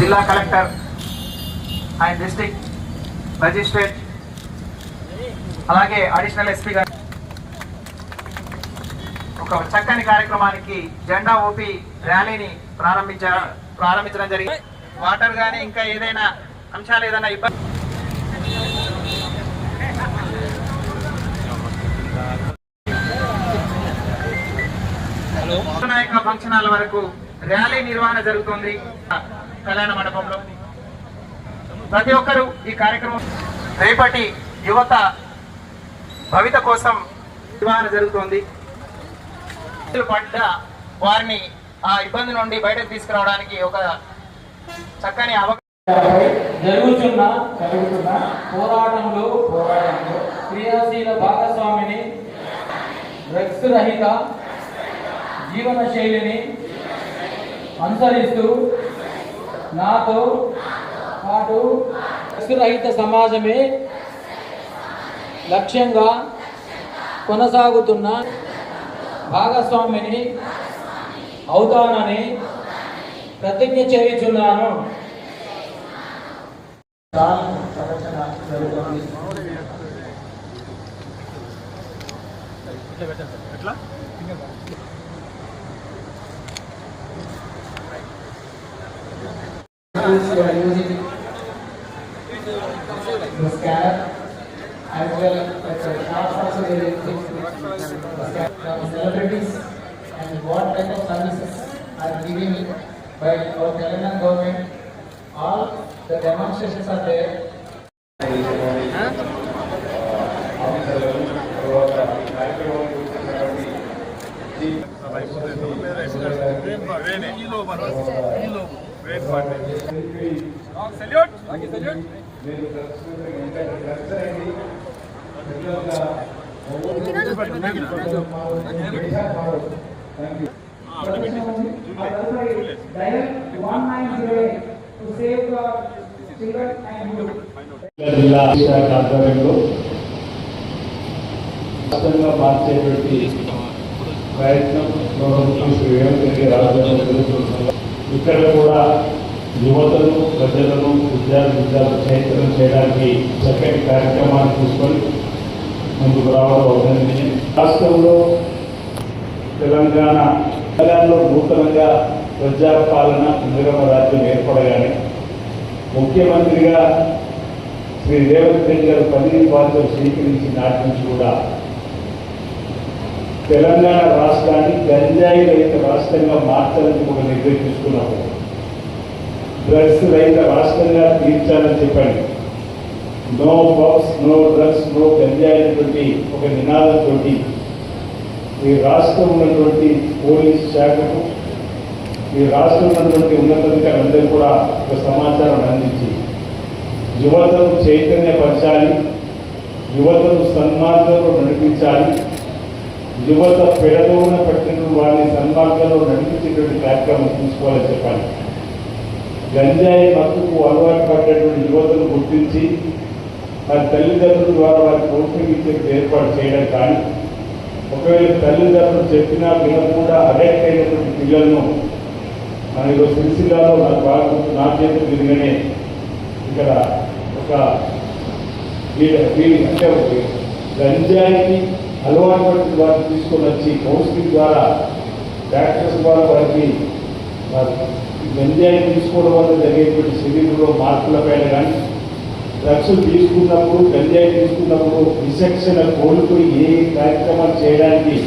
జిల్లా collector and district magistrate అలాగే additional SP గారు ఒక చక్కని కార్యక్రమానికి జెండా ఊపి ర్యాలీని ప్రారంభించడం జరిగింది. వాటర్ కానీ ఇంకా ఏదైనా అంశాలు ఏదైనా ఇబ్బంది నాయక ఫంక్షన్ హాల్ వరకు ర్యాలీ నిర్వహణ జరుగుతుంది. కళ్యాణ మండపంలో ప్రతి ఒక్కరూ ఈ కార్యక్రమం రేపటి యువత భవిత కోసం నిర్వహణ జరుగుతుంది. పడ్డ వారిని ఆ ఇబ్బంది నుండి బయటకు తీసుకురావడానికి ఒక చక్కని జరుగుతున్న పోరాటంలో క్రియాశీల భాగస్వామిని డ్రగ్స్ రహిత జీవన శైలిని అనుసరిస్తూ నాతో పాటు డ్రగ్స్ రహిత సమాజమే లక్ష్యంగా కొనసాగుతున్న భాగస్వామిని అవుతానని ప్రతిజ్ఞ చేయుచున్నాను. As well as shops also there is celebrities and what type of services are given by our Telangana government. All the demonstrations are there. జిల్లా శాఖ ఆధ్వర్యంలో రాష్ట్రంగా మార్చేటువంటి ప్రయత్నం ఇక్కడ కూడా యువతను ప్రజలను విద్యార్థులు చైతన్యం చేయడానికి చక్కటి కార్యక్రమాన్ని తీసుకొని ముందుకు రావడం అభినందనీయం. రాష్ట్రంలో తెలంగాణలో నూతనంగా ప్రజాపాలన ఇందిరమ్మ రాజ్యం ఏర్పడగానే ముఖ్యమంత్రిగా శ్రీ రేవంత్ రెడ్డి గారు పదవి బాధ్యతలు స్వీకరించి నాటి నుంచి కూడా తెలంగాణ రాష్ట్రాన్ని గంజాయి రహిత రాష్ట్రంగా మార్చాలని ఒక నిర్ణయం తీసుకున్నప్పుడు డ్రగ్స్ రహిత రాష్ట్రంగా తీర్చాలని చెప్పండి. No pubs, no drugs, no గంజాయి అనేటువంటి ఒక నినాదంతో ఈ రాష్ట్రం ఉన్నటువంటి పోలీస్ శాఖకు ఈ రాష్ట్రం ఉన్నటువంటి ఉన్నతాధికారులందరూ కూడా ఒక సమాచారం అందించి యువతను చైతన్యపరచాలి, యువతను సన్మార్గంలో నడిపించాలి, యువత పెడదోన పెట్టిన వారిని సన్మార్గంలో నడిపించేటువంటి కార్యక్రమం తీసుకోవాలని చెప్పాలి. గంజాయి మత్తుకు అలవాటు పడ్డటువంటి యువతను గుర్తించి వారి తల్లిదండ్రుల ద్వారా వారి ప్రోత్సహించే ఏర్పాటు చేయడం కానీ ఒకవేళ తల్లిదండ్రులు చెప్పినా వినకుండా అడెక్ట్ అయినటువంటి పిల్లలను మన ఈరోజు సిరిసిల్లాలో నాకు బాగా నా చేతులు తిరిగినే ఇక్కడ ఒక అంటే గంజాయికి అలవాటు పడిన వారిని తీసుకొని వచ్చి కౌన్సిలింగ్ ద్వారా డాక్టర్స్ ద్వారా వారికి గంజాయి తీసుకోవడం వల్ల జరిగేటువంటి శరీరంలో మార్పులపైన కానీ డ్రగ్స్ తీసుకున్నప్పుడు గంజాయి తీసుకున్నప్పుడు విచక్షణ కోల్పోయి ఏ కార్యక్రమాలు చేయడానికి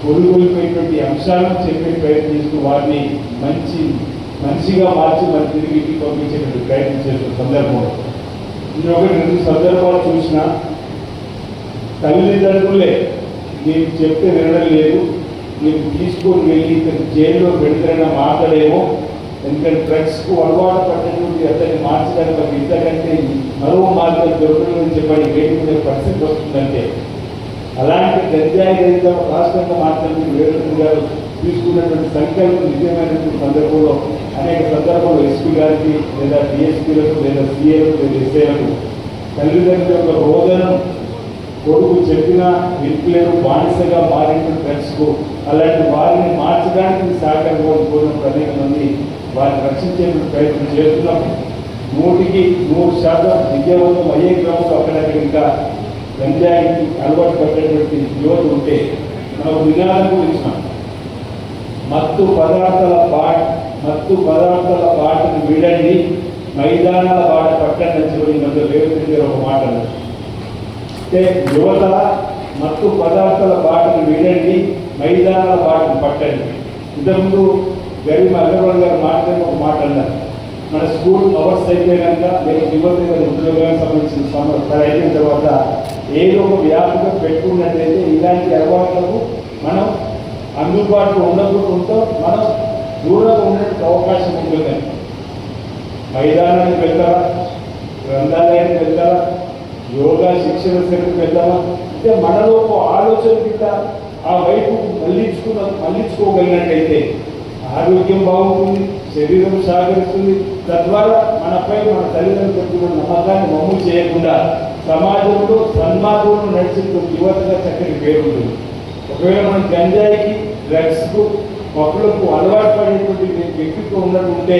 కోల్పోయినటువంటి అంశాలను చెప్పే ప్రయత్నిస్తూ వారిని మంచిగా మార్చి మరి తిరిగి ఇంటికి పంపించేటువంటి ప్రయత్నం చేస్తున్న సందర్భంలో ఇంకొకటి 2 సందర్భాలు చూసిన తల్లిదండ్రులే నీకు చెప్తే వినడం లేదు, నీకు తీసుకొని వెళ్ళి జైల్లో పెడతారన్న మాటలేమో, ఎందుకంటే డ్రగ్స్కు అలవాటు పడినటువంటి అతన్ని మార్చడానికి ఇంతకంటే మరో మార్గం దొరకదని చెప్పని వేడుకునే పరిస్థితి వస్తుందంటే అలాంటి గంజాయి రహిత రాష్ట్రంగా మార్చడానికి రేవంత్ గారు తీసుకున్నటువంటి సంకల్పం నిజమైనటువంటి సందర్భంలో అనేక సందర్భంలో ఎస్పీ గారికి లేదా డిఎస్పీలకు లేదా సీఏలకు లేదా ఎస్ఐలకు తల్లిదండ్రుల యొక్క రోదన కొడుకు చెప్పినా వినిపిలేరు బానిసగా మారిన డ్రగ్స్కు అలాంటి వారిని మార్చడానికి సహకారం కోరినప్పుడు అనేక మంది వారిని రక్షించే ప్రయత్నం చేస్తున్నాం. 100% విద్యావంతం అయ్యే క్రమంలో అక్కడక్కడ ఇంకా గంజాయికి అలవాటు పడేటువంటి యువత ఉంటే మనం విధానం కూడా ఇచ్చినాం. మత్తు పదార్థాల బాటను వీడండి, మైదానాల బాట పట్టండి చెప్పి మధ్య రేవంత్ రెడ్డి గారు ఒక మాట అన్నారు. అంటే యువత మత్తు పదార్థాల బాటను వీడండి, మైదానాల బాటను పట్టండి. ఇంతకుముందు గరీబ్ అగర్వాల్ గారు మాట్లాడిన ఒక మాట అన్నారు. మన స్కూల్ అవర్స్ అయిపోయినాక లేదా యువత ఉద్యోగానికి సంబంధించిన అయిపోయిన తర్వాత ఏదో ఒక వ్యాపకం పెట్టుకున్నట్లయితే ఇలాంటి అలవాట్లకు మనం అందుబాటులో ఉండకుండా మనం దూరంగా ఉండడానికి అవకాశం ఉంటుంది. మైదానానికి వెళ్తారా, గ్రంథాలయానికి వెళ్తారా, యోగా శిక్షణ సెంటర్కి వెళ్తామా, అంటే మనలో ఒక ఆలోచన కింద ఆ వైపు మళ్ళించుకోగలిగినట్టయితే ఆరోగ్యం బాగుంటుంది, శరీరం సహకరిస్తుంది. తద్వారా మనపై మన తల్లిదండ్రులు పెట్టుకున్న నమ్మకాన్ని మమ్ము చేయకుండా సమాజంలో సన్మార్గంలో నడిచే యువతగా చక్కటి పేరు ఉంటుంది. ఒకవేళ మనం గంజాయికి డ్రగ్స్కు మొక్కలకు అలవాటు పడేటువంటి వ్యక్తిత్వం ఉన్నట్టుంటే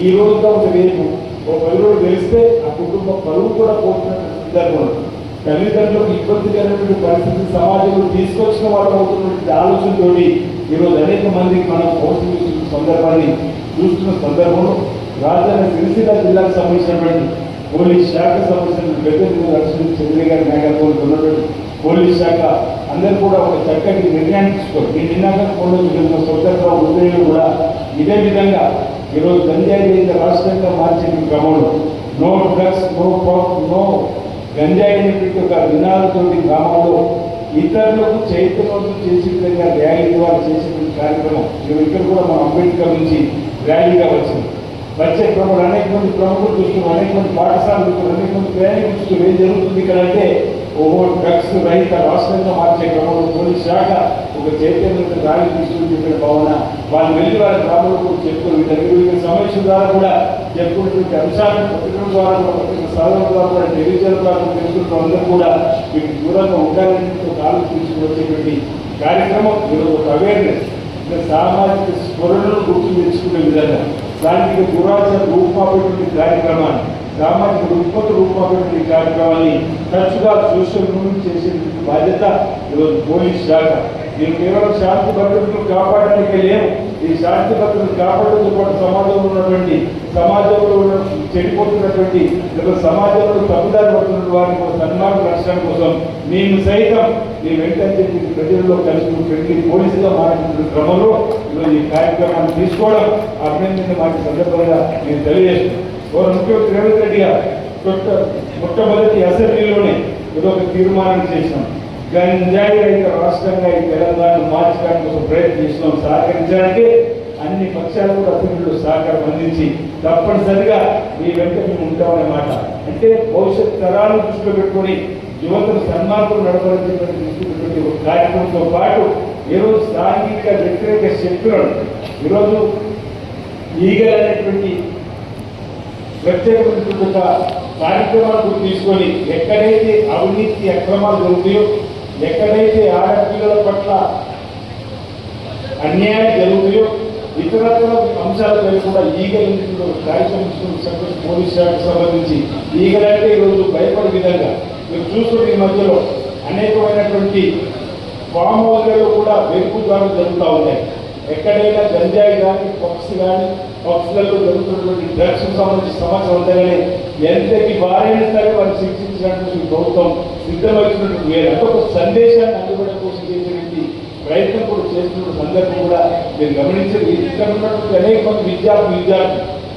ఈ రోజుతో ఒక రేపు ఒక 10 రోజులు తెలిస్తే ఆ కుటుంబ పరువు కూడా పోతున్నటువంటి సందర్భం. తల్లిదండ్రులకు ఇబ్బందికరమైన పరిస్థితి సమాజంలో తీసుకొచ్చిన వాళ్ళు అవుతున్నటువంటి ఆలోచనతో ఈరోజు అనేక మందికి మనం పోషిస్తున్న సందర్భాన్ని చూస్తున్న సందర్భంలో రాజధాని సిరిసిల్ల జిల్లాకు సంబంధించినటువంటి పోలీస్ శాఖ సంబంధించిన పెద్దలు లక్ష్మీ చంద్ర గారి నాయకత్వంలో ఉన్నటువంటి పోలీస్ శాఖ అందరూ కూడా ఒక చక్కటి నిర్ణయాన్ని తీసుకోవాలి. నేను నిన్నాక స్వతంత్ర ఉదయం కూడా ఇదే విధంగా ఈరోజు గంజాయి రాష్ట్రంగా మార్చే క్రమంలో నో డ్రగ్స్ నో గంజాయి అనేటువంటి ఒక నినాదంతో గ్రామంలో ఇతరులకు చైతన్యవంతం చేసే విధంగా ర్యాలీ ద్వారా చేసేటువంటి కార్యక్రమం ఇక్కడ కూడా మన అంబేద్కర్ నుంచి ర్యాలీగా వచ్చింది. వచ్చే క్రమంలో అనేక మంది ప్రముఖులు చూస్తున్నారు, అనేక మంది పాఠశాలలు చూస్తున్నారు, అనేక మంది ప్రయాణికులు చూస్తున్నారు. ఏం జరుగుతుంది ఇక్కడ అంటే డ్రగ్స్ రహిత రాష్ట్రంగా మార్చే క్రమంలో పోలీస్ శాఖ ఒక చైతన్య ర్యాలీ తీసుకుని భావన వాళ్ళు వెళ్ళి వాళ్ళ గ్రామంలో చెప్పుకుని వివిధ సమస్యల ద్వారా కూడా చెప్పుకున్నటువంటి అంశాలను పత్రికల ద్వారా కూడా పత్రికల సాధన ద్వారా కూడా టెలివిజన్ ద్వారా తెలుసుకున్న అందరూ కూడా వీటికి దూరంగా ఉండాలని ఒక ఆలోచన తీసుకుని వచ్చేటువంటి కార్యక్రమం ఈరోజు ఒక అవేర్నెస్ సామాజిక స్ఫురణను గుర్తు తెచ్చుకునే విధంగా దానికి దురాచార రూపమైనటువంటి కార్యక్రమాన్ని సామాజిక రూపమైనటువంటి కార్యక్రమాన్ని తరచుగా సోషల్ మూవ్మెంట్ చేసేటువంటి బాధ్యత ఈరోజు పోలీస్ శాఖ. నేను కేవలం శాంతి భద్రతను కాపాడడానికి లేవు, ఈ శాంతి భద్రతను కాపాడడంతో పాటు సమాజంలో చెడిపోతున్నటువంటి సమాజంలో తప్పుదారి పడుతున్న వారిని సన్మానం రక్షణ కోసం నేను సైతం నీ వెంటనే ప్రజల్లో కలిసి పెట్టి పోలీసుగా మారిన క్రమంలో ఈరోజు ఈ కార్యక్రమాన్ని తీసుకోవడం అభినందన మాకు సందర్భంగా నేను తెలియజేస్తున్నాను. ముఖ్యమంత్రి రేవంత్ రెడ్డి గారు మొట్టమొదటి అసెంబ్లీలోనే ఏదో ఒక తీర్మానం చేసినాం. గంజాయి రహిత రాష్ట్రంగా ఈ తెలంగాణ మార్చడానికి కోసం ప్రయత్నం చేస్తున్నాం. సహకరించడానికి అన్ని పక్షాలు కూడా అసెంబ్లీలో సహకారం అందించి తప్పనిసరిగా మీ వెంట మేము ఉంటామన్నమాట. అంటే భవిష్యత్ తరాలను దృష్టిలో పెట్టుకొని యువతను సన్మార్గం నడపాలని దృష్టిలో పెట్టి ఒక కార్యక్రమంతో పాటు ఈరోజు సాంఘిక వ్యతిరేక శక్తులను ఈరోజు ఈగల్ అనేటువంటి ప్రత్యేకమైనటువంటి ఒక కార్యక్రమాలు తీసుకొని ఎక్కడైతే అవినీతి అక్రమాలు జరుగుతాయో, ఎక్కడైతే ఆడపిల్లల పట్ల అన్యాయం జరుగుతాయో, ఇతరత్ర అంశాలపై కూడా ఈగల్ కార్యక్రమం పోలీస్ శాఖకు సంబంధించి ఈగల్ అంటే ఈరోజు భయపడే విధంగా మీరు చూస్తున్న ఈ మధ్యలో అనేకమైనటువంటి ఫామ్ హౌస్లలో కూడా వెలుపు ద్వారా జరుగుతూ ఉన్నాయి. ఎక్కడైనా గంజాయి కానీ పక్షులలో జరుగుతున్నటువంటి డ్రగ్స్ సంబంధించిన సమస్య ఉందని ఎంతటి వారైనా సరే వారిని శిక్షించడానికి ప్రభుత్వం సిద్ధమవుతున్నటువంటి వేరే అంటే ఒక సందేశాన్ని అందుబాటు కోసం చేసేటువంటి ప్రయత్నం కూడా చేస్తున్న సందర్భం కూడా మీరు గమనించారు. ఇక్కడ ఉన్నటువంటి అనేక మంది విద్యార్థులు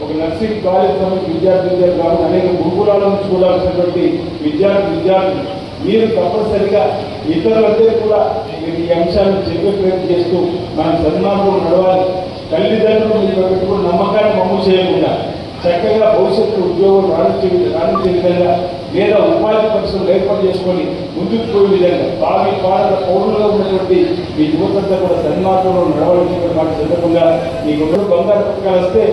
ఒక నర్సింగ్ కాలేజ్ సంబంధించి విద్యార్థులు కావాలి, అనేక గురుకులాల నుంచి కూడా వచ్చినటువంటి విద్యార్థులు మీరు తప్పనిసరిగా ఇతరులందరూ కూడా మీరు ఈ అంశాలను చెప్పే ప్రయత్నం చేస్తూ మనం సన్మార్గం నడవాలి. తల్లిదండ్రులు మీరు పెట్టుకున్న నమ్మకాన్ని మమ్ము చేయకుండా చక్కగా భవిష్యత్తు ఉద్యోగం రాణించే విధంగా లేదా ఉపాధి పరిశ్రమలు ఏర్పాటు చేసుకొని ముందుకు పోయే విధంగా భావి పాలన పౌరులుగా ఉన్నటువంటి మీ యువతంతా కూడా సన్మార్గంలో నడవాల్సిన మాట సందర్భంగా మీకు బంగారు పథకాలు వస్తే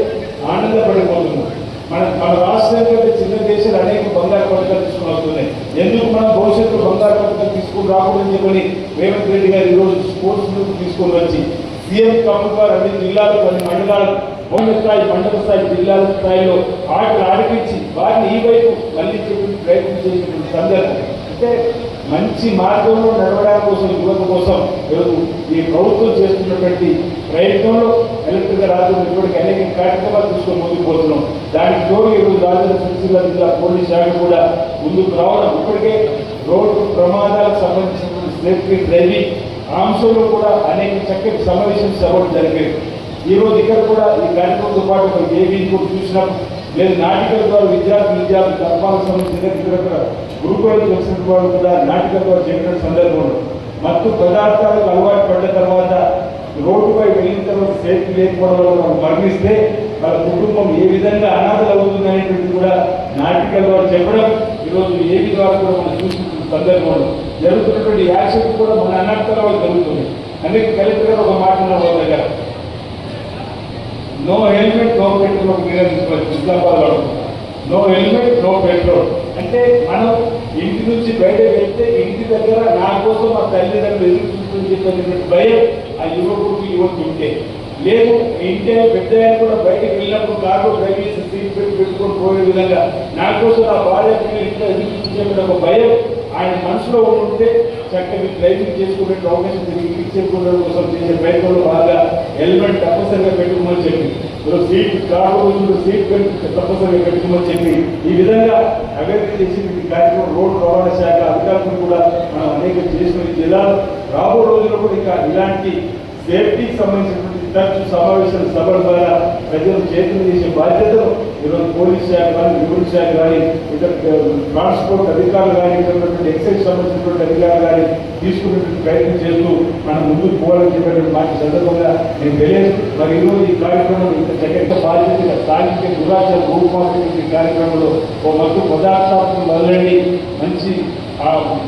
ఆనందపడిపోతున్నాం. మన రాష్ట్రం కంటే చిన్న దేశాలు అనేక బంగారు పథకాలు తీసుకుని వస్తున్నాయి. ఎందుకు మనం భవిష్యత్తులో బంగారు పథకాలు తీసుకుని రాకూడదని చెప్పని రేవంత్ రెడ్డి గారు ఈరోజు స్పోర్ట్స్ తీసుకొని వచ్చి సీఎం కప్ ద్వారా అన్ని జిల్లాలకు అన్ని మండలాలకు మౌన స్థాయి, మండల స్థాయి, జిల్లాల స్థాయిలో ఆటలు ఆడిపించి వారిని ఈ వైపు మళ్ళీ చెప్పి ప్రయత్నం చేసినటువంటి సందర్భం. అంటే మంచి మార్గంలో నడవడం కోసం, యువత కోసం ఈరోజు ఈ ప్రభుత్వం చేస్తున్నటువంటి ప్రయత్నంలో ఎలక్ట్రికల్ రాజ్యం ఇప్పటికీ అనేక కార్యక్రమాలు తీసుకొని ముందుకు పోతున్నాం. దానికి తోడు ఈరోజు రాజధాని సిరిసిల్ల జిల్లా పోలీస్ శాఖ కూడా ముందుకు రావడం, ఇప్పటికే రోడ్డు ప్రమాదాలకు సంబంధించినటువంటి సేఫ్టీ డ్రైవింగ్ అంశంలో కూడా అనేక చక్కటి సమావేశం సభలు జరిగాయి. ఈ రోజు ఇక్కడ కూడా ఈ కార్యక్రమంతో పాటు ఒక ఏబీ కూడా చూసినాం. లేదు నాటికల ద్వారా విద్యార్థులకు ధర్మాలకు సంబంధించిన ఇతర గురుకులకు వచ్చిన వాళ్ళు కూడా నాటికల ద్వారా చెప్పిన సందర్భంలో మత్తు పదార్థాలకు అలవాటు పడ్డ తర్వాత రోడ్డుపై వెళ్ళిన తర్వాత సేఫ్టీ లేకపోవడం వల్ల వాళ్ళు మరణిస్తే వాళ్ళ కుటుంబం ఏ విధంగా అనాథలు అవుతుంది అనేటువంటి కూడా నాటికల ద్వారా చెప్పడం ఈరోజు ఏబీ ద్వారా కూడా మనం చూస్తున్న సందర్భంలో జరుగుతున్నటువంటి యాక్సిడెంట్ కూడా మన అనాథల వాళ్ళు జరుగుతుంది. అందుకే కలెక్టర్ గారు ఒక మాట ఉన్నారు వాళ్ళ దగ్గర, no helmet no petrol Nizamabad, no helmet no petrol. అంటే మనం ఇంటి నుంచి బయట వెళ్తే ఇంటి దగ్గర నా కోసం మా తల్లిదండ్రులు ఎదురు చూస్తుందని చెప్పేటువంటి భయం ఆ యువకుడికి యువతి ఉంటే లేదు. ఇంటి పెద్ద కూడా బయటకు వెళ్ళినప్పుడు కారు డ్రైవ్ చేసి సీట్ బెల్ట్ పెట్టుకొని పోయే విధంగా నా కోసం ఆ భార్య పిల్లలు ఇంట్లో ఎదురు చూసే ఒక భయం ఆయన మనసులో ఉంటే చక్కగా డ్రైవింగ్ చేసుకునే అవకాశం ఇంటికి చేసుకోవడం కోసం చేసే ప్రయత్నంలో బాగా హెల్మెట్ తప్పనిసరిగా పెట్టుకోమని చెప్పి, సీట్ కారు సీట్ బెల్ట్ తప్పనిసరిగా పెట్టుకోమని చెప్పి ఈ విధంగా అభివృద్ధి చేసి కార్యక్రమం రోడ్డు రవాణా శాఖ అధికారులు కూడా మనం అనేక చేసిన జిల్లాలు రాబో రోజుల్లో కూడా ఇంకా ఇలాంటి సేఫ్టీకి సంబంధించినటువంటి తరచు సమావేశాల సభల ద్వారా ప్రజలు చేతులు చేసే బాధ్యతను ఈరోజు పోలీస్ శాఖ కానీ, రెవెన్యూ శాఖ కానీ, ఇతర ట్రాన్స్పోర్ట్ అధికారులు కానీ, ఇతరున్నటువంటి ఎక్సైజ్ సంబంధించినటువంటి అధికారులు కానీ తీసుకునేటువంటి ప్రయత్నం చేస్తూ మనం ముందుకు పోవాలని చెప్పేటువంటి మాట సందర్భంగా నేను తెలియదు. మరి ఈరోజు ఈ కార్యక్రమం ఇంత చక్కగా బాధ్యతగా స్థానిక దురాచార రూపమాటువంటి కార్యక్రమంలో ఓ మత్తు పదార్థాలను వదలండి,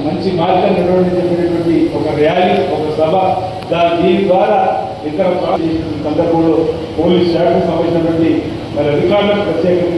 మంచి మార్గం నిర్వహించేటువంటి ఒక ర్యాలీ, ఒక సభ, దీని ద్వారా ఇతర సందర్భంలో పోలీస్ శాఖకు సంబంధించినటువంటి మరి అధికారులకు ప్రత్యేకంగా